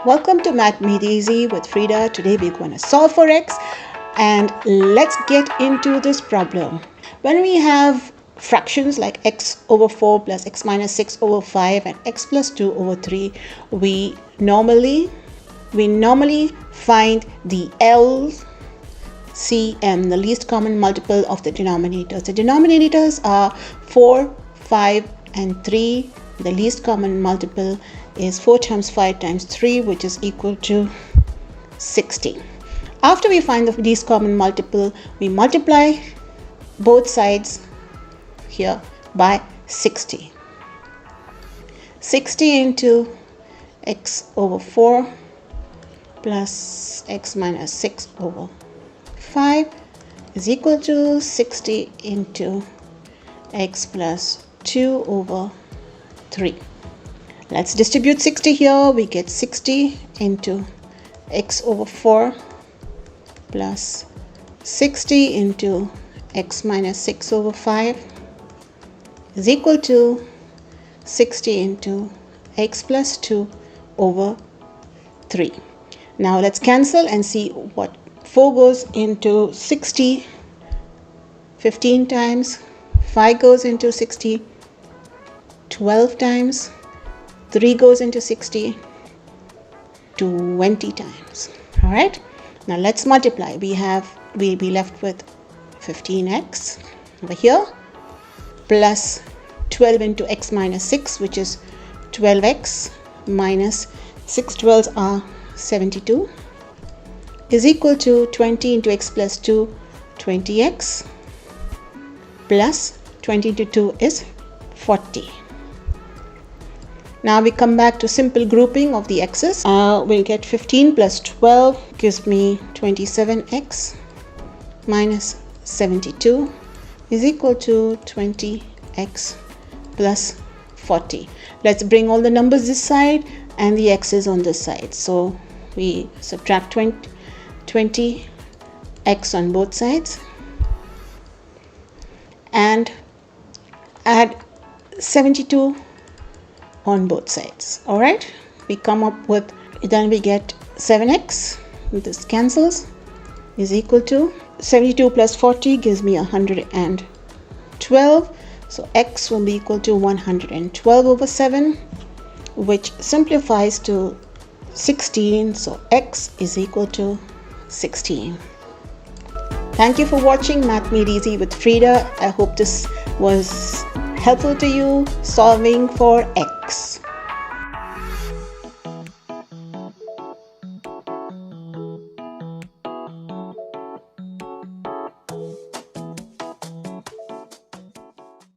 Welcome to Math Made Easy with Frida. Today we're going to solve for x, and let's get into this problem. When we have fractions like x over 4 plus x minus 6 over 5 and x plus 2 over 3, we normally find the LCM, the least common multiple of the denominators. The denominators are 4, 5 and 3. The least common multiple is 4 times 5 times 3, which is equal to 60. After we find the least common multiple, we multiply both sides here by 60. 60 into x over 4 plus x minus 6 over 5 is equal to 60 into x plus 2 over 3. Let's distribute 60 here. We get 60 into x over 4 plus 60 into x minus 6 over 5 is equal to 60 into x plus 2 over 3. Now let's cancel and see what 4 goes into 60 15 times, 5 goes into 60 12 times, 3 goes into 60 20 times. All right, now let's multiply. We'll be left with 15x over here plus 12 into x minus 6, which is 12x minus 6 12s are 72, is equal to 20 into x plus 2, 20x plus 20 into 2 is 40. Now we come back to simple grouping of the x's. We'll get 15 plus 12 gives me 27x minus 72 is equal to 20x plus 40. Let's bring all the numbers this side and the x's on this side. So we subtract 20x on both sides and add 72 on both sides. All right, we come up with, then we get 7x, this cancels, is equal to 72 plus 40 gives me 112. So x will be equal to 112 over 7, which simplifies to 16. So x is equal to 16. Thank you for watching Math Made Easy with Frida. I hope this was helpful to you solving for x.